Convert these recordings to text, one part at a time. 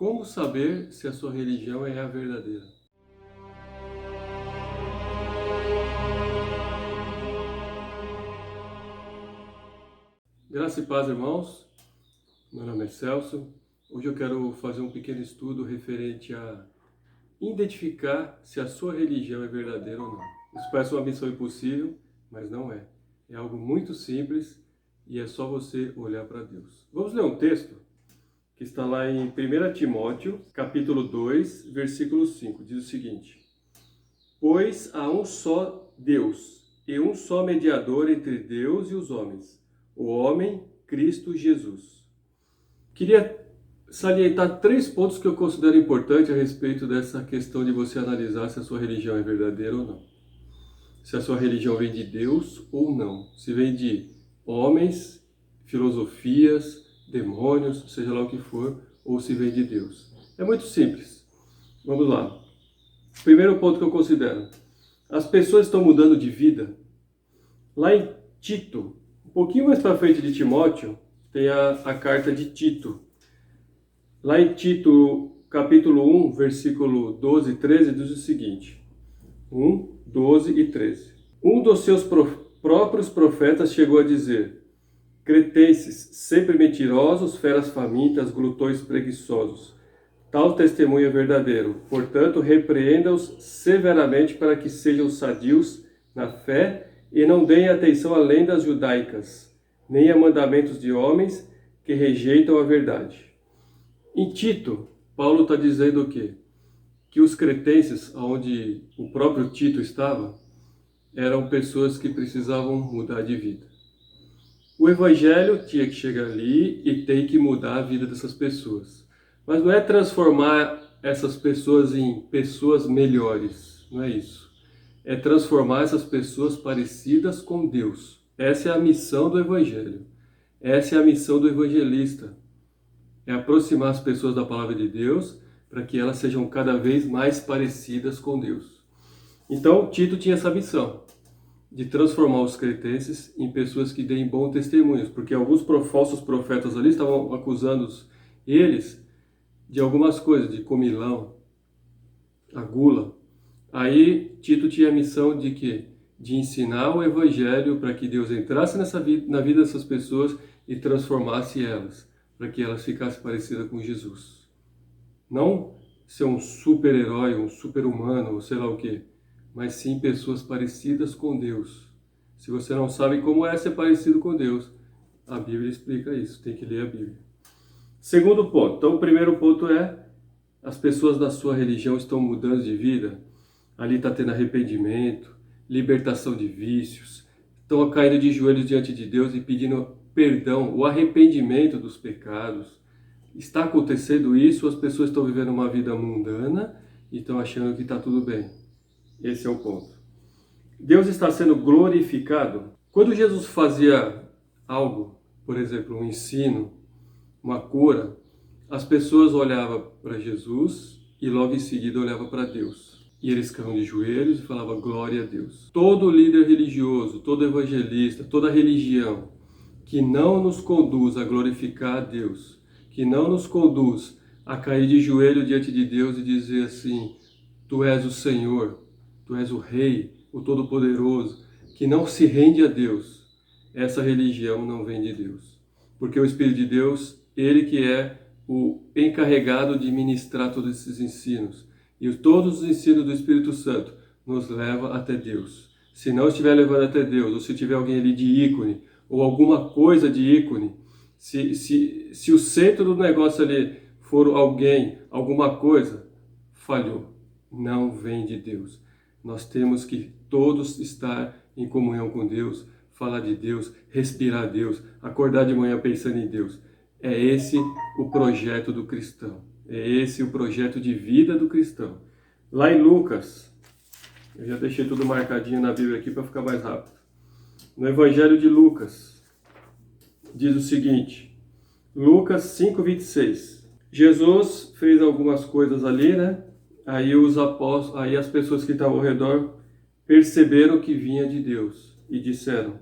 Como saber se a sua religião é a verdadeira? Graça e paz, irmãos. Meu nome é Celso. Hoje eu quero fazer um pequeno estudo referente a identificar se a sua religião é verdadeira ou não. Isso parece uma missão impossível, mas não é. É algo muito simples e é só você olhar para Deus. Vamos ler um texto que está lá em 1 Timóteo, capítulo 2, versículo 5. Diz o seguinte: Pois há um só Deus e um só mediador entre Deus e os homens, o homem Cristo Jesus. Queria salientar 3 pontos que eu considero importantes a respeito dessa questão de você analisar se a sua religião é verdadeira ou não. Se a sua religião vem de Deus ou não. Se vem de homens, filosofias, demônios, seja lá o que for, ou se vem de Deus. É muito simples. Vamos lá. Primeiro ponto que eu considero. As pessoas estão mudando de vida. Lá em Tito, um pouquinho mais para frente de Timóteo, tem a carta de Tito. Lá em Tito, capítulo 1, versículo 12 e 13, diz o seguinte. 1, 12 e 13. Um dos seus próprios profetas chegou a dizer: Cretenses, sempre mentirosos, feras famintas, glutões preguiçosos. Tal testemunho é verdadeiro. Portanto, repreenda-os severamente para que sejam sadios na fé e não deem atenção a lendas judaicas, nem a mandamentos de homens que rejeitam a verdade. Em Tito, Paulo está dizendo o quê? Que os cretenses, onde o próprio Tito estava, eram pessoas que precisavam mudar de vida. O evangelho tinha que chegar ali e tem que mudar a vida dessas pessoas. Mas não é transformar essas pessoas em pessoas melhores, não é isso. É transformar essas pessoas parecidas com Deus. Essa é a missão do evangelho. Essa é a missão do evangelista. É aproximar as pessoas da palavra de Deus para que elas sejam cada vez mais parecidas com Deus. Então, Tito tinha essa missão de transformar os cretenses em pessoas que deem bons testemunhos, porque alguns falsos profetas ali estavam acusando eles de algumas coisas, de comilão, a gula. Aí Tito tinha a missão de quê? De ensinar o evangelho para que Deus entrasse na vida dessas pessoas e transformasse elas, para que elas ficassem parecidas com Jesus. Não ser um super-herói, um super-humano, ou sei lá o quê, mas sim pessoas parecidas com Deus. Se você não sabe como é ser parecido com Deus, a Bíblia explica isso, tem que ler a Bíblia. Segundo ponto. Então, o primeiro ponto é: as pessoas da sua religião estão mudando de vida. Ali está tendo arrependimento, libertação de vícios, estão caindo de joelhos diante de Deus e pedindo perdão, o arrependimento dos pecados. Está acontecendo isso, as pessoas estão vivendo uma vida mundana e estão achando que está tudo bem. Esse é o ponto. Deus está sendo glorificado. Quando Jesus fazia algo, por exemplo, um ensino, uma cura, as pessoas olhavam para Jesus e logo em seguida olhavam para Deus. E eles caíam de joelhos e falavam glória a Deus. Todo líder religioso, todo evangelista, toda religião que não nos conduz a glorificar a Deus, que não nos conduz a cair de joelho diante de Deus e dizer assim: Tu és o Senhor, Tu és o Rei, o Todo-Poderoso, que não se rende a Deus, essa religião não vem de Deus. Porque o Espírito de Deus, Ele que é o encarregado de ministrar todos esses ensinos. E todos os ensinos do Espírito Santo nos levam até Deus. Se não estiver levando até Deus, ou se tiver alguém ali de ícone, ou alguma coisa de ícone, se o centro do negócio ali for alguém, alguma coisa, falhou. Não vem de Deus. Nós temos que todos estar em comunhão com Deus, falar de Deus, respirar Deus, acordar de manhã pensando em Deus. É esse o projeto do cristão. É esse o projeto de vida do cristão. Lá em Lucas, eu já deixei tudo marcadinho na Bíblia aqui para ficar mais rápido. No Evangelho de Lucas, diz o seguinte, Lucas 5:26. Jesus fez algumas coisas ali, né? Aí as pessoas que estavam ao redor perceberam que vinha de Deus e disseram: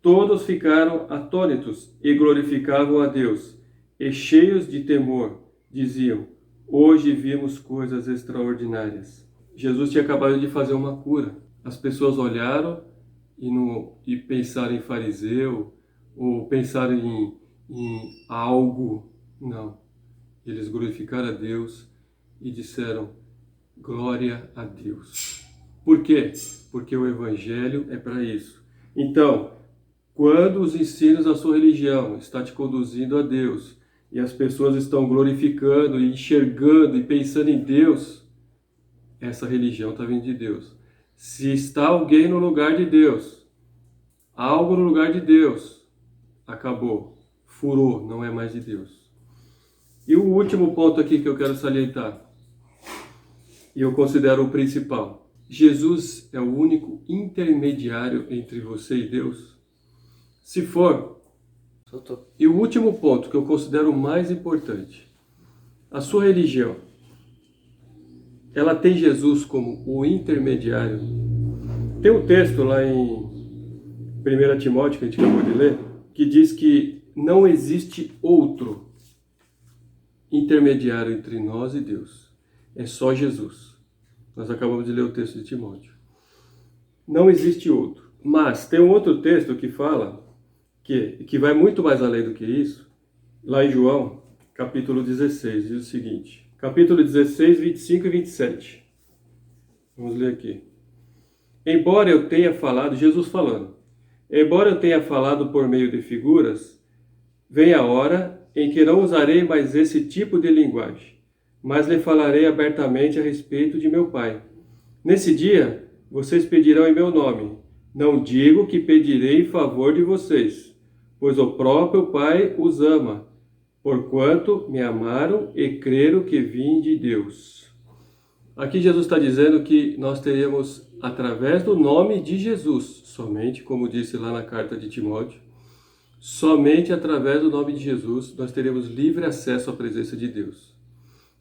Todos ficaram atônitos e glorificavam a Deus, e cheios de temor, diziam: hoje vimos coisas extraordinárias. Jesus tinha acabado de fazer uma cura. As pessoas olharam e pensaram em fariseu, ou pensaram em algo. Não. Eles glorificaram a Deus e disseram: glória a Deus. Por quê? Porque o Evangelho é para isso. Então, quando os ensinos da sua religião estão te conduzindo a Deus, e as pessoas estão glorificando e enxergando e pensando em Deus, essa religião está vindo de Deus. Se está alguém no lugar de Deus, algo no lugar de Deus, acabou, furou, não é mais de Deus. E o último ponto aqui que eu quero salientar, e eu considero o principal: Jesus é o único intermediário entre você e Deus? Se for, e o último ponto que eu considero o mais importante, a sua religião, ela tem Jesus como o intermediário? Tem um texto lá em 1 Timóteo, que a gente acabou de ler, que diz que não existe outro intermediário entre nós e Deus. É só Jesus. Nós acabamos de ler o texto de Timóteo. Não existe outro. Mas tem um outro texto que fala, que vai muito mais além do que isso, lá em João, capítulo 16, diz o seguinte, capítulo 16, 25 e 27. Vamos ler aqui. Embora eu tenha falado, Jesus falando, embora eu tenha falado por meio de figuras, vem a hora em que não usarei mais esse tipo de linguagem, mas lhe falarei abertamente a respeito de meu Pai. Nesse dia, vocês pedirão em meu nome. Não digo que pedirei em favor de vocês, pois o próprio Pai os ama, porquanto me amaram e creram que vim de Deus. Aqui Jesus está dizendo que nós teremos, através do nome de Jesus, somente, como disse lá na carta de Timóteo, somente através do nome de Jesus nós teremos livre acesso à presença de Deus.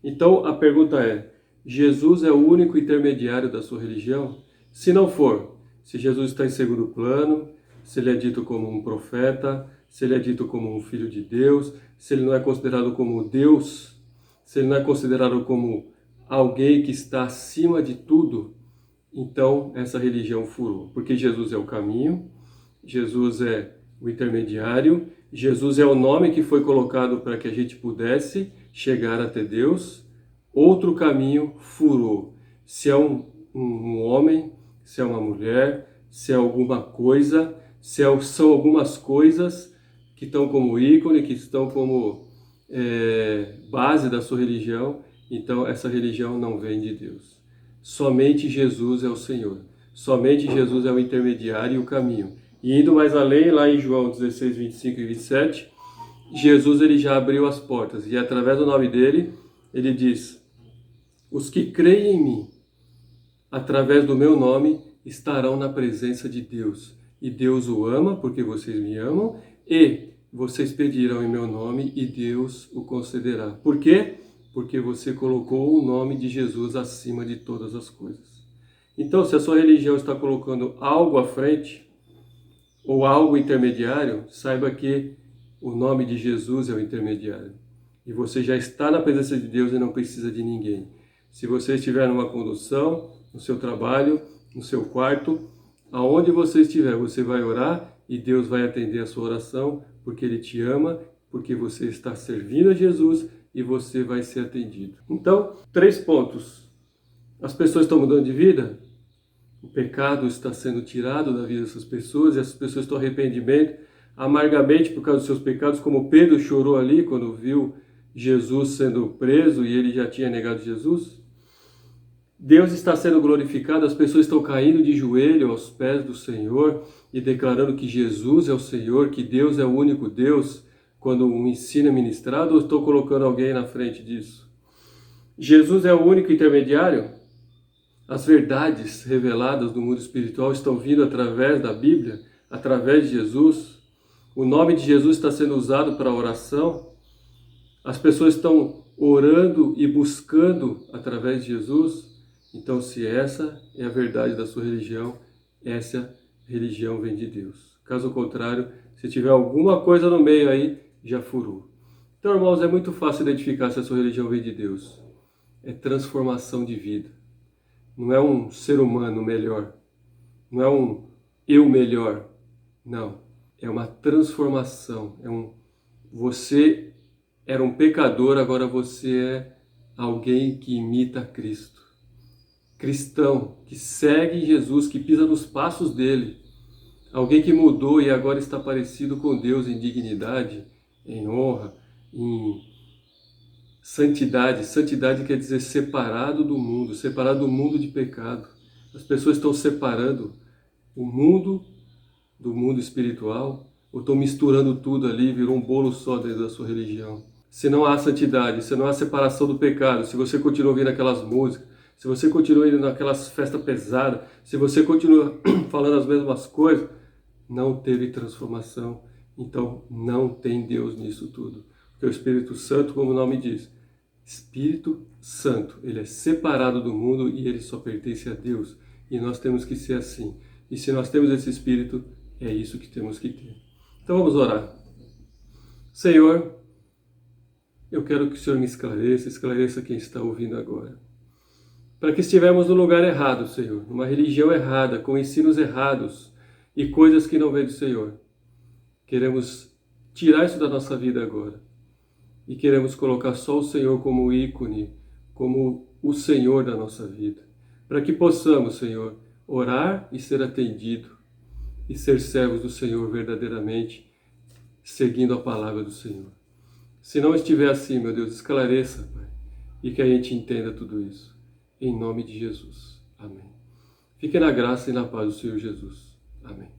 Então a pergunta é: Jesus é o único intermediário da sua religião? Se não for, se Jesus está em segundo plano, se ele é dito como um profeta, se ele é dito como um filho de Deus, se ele não é considerado como Deus, se ele não é considerado como alguém que está acima de tudo, então essa religião furou. Porque Jesus é o caminho, Jesus é o intermediário, Jesus é o nome que foi colocado para que a gente pudesse chegar até Deus. Outro caminho furou. Se é um homem, se é uma mulher, se é alguma coisa, são algumas coisas que estão como ícone, que estão como base da sua religião, então essa religião não vem de Deus. Somente Jesus é o Senhor. Somente Jesus é o intermediário e o caminho. E indo mais além, lá em João 16, 25 e 27, Jesus ele já abriu as portas. E através do nome dele, ele diz: os que creem em mim, através do meu nome, estarão na presença de Deus. E Deus o ama, porque vocês me amam, e vocês pedirão em meu nome, e Deus o concederá. Por quê? Porque você colocou o nome de Jesus acima de todas as coisas. Então, se a sua religião está colocando algo à frente, ou algo intermediário, saiba que o nome de Jesus é o intermediário. E você já está na presença de Deus e não precisa de ninguém. Se você estiver numa condução, no seu trabalho, no seu quarto, aonde você estiver, você vai orar e Deus vai atender a sua oração, porque Ele te ama, porque você está servindo a Jesus e você vai ser atendido. Então, 3 pontos. As pessoas estão mudando de vida? O pecado está sendo tirado da vida dessas pessoas e essas pessoas estão arrependendo amargamente por causa dos seus pecados, como Pedro chorou ali quando viu Jesus sendo preso e ele já tinha negado Jesus. Deus está sendo glorificado, as pessoas estão caindo de joelho aos pés do Senhor e declarando que Jesus é o Senhor, que Deus é o único Deus, quando o ensino é ministrado, ou estou colocando alguém na frente disso? Jesus é o único intermediário? As verdades reveladas do mundo espiritual estão vindo através da Bíblia, através de Jesus. O nome de Jesus está sendo usado para a oração. As pessoas estão orando e buscando através de Jesus. Então, se essa é a verdade da sua religião, essa religião vem de Deus. Caso contrário, se tiver alguma coisa no meio aí, já furou. Então, irmãos, é muito fácil identificar se a sua religião vem de Deus. É transformação de vida. Não é um ser humano melhor. Não é um eu melhor. Não. É uma transformação. Você era um pecador, agora você é alguém que imita Cristo. Cristão, que segue Jesus, que pisa nos passos dele. Alguém que mudou e agora está parecido com Deus em dignidade, em honra, em santidade. Santidade quer dizer separado do mundo de pecado. As pessoas estão separando o mundo do mundo espiritual, ou estão misturando tudo ali, virou um bolo só dentro da sua religião. Se não há santidade, se não há separação do pecado, se você continua ouvindo aquelas músicas, se você continua indo naquelas festas pesadas, se você continua falando as mesmas coisas, não teve transformação. Então não tem Deus nisso tudo. Porque o Espírito Santo, como o nome diz, Espírito Santo, ele é separado do mundo e ele só pertence a Deus. E nós temos que ser assim. E se nós temos esse Espírito, é isso que temos que ter. Então vamos orar. Senhor, eu quero que o Senhor me esclareça quem está ouvindo agora. Para que estivermos no lugar errado, Senhor, numa religião errada, com ensinos errados e coisas que não vêm do Senhor. Queremos tirar isso da nossa vida agora. E queremos colocar só o Senhor como ícone, como o Senhor da nossa vida. Para que possamos, Senhor, orar e ser atendido e ser servos do Senhor verdadeiramente, seguindo a palavra do Senhor. Se não estiver assim, meu Deus, esclareça, Pai, e que a gente entenda tudo isso. Em nome de Jesus. Amém. Fique na graça e na paz do Senhor Jesus. Amém.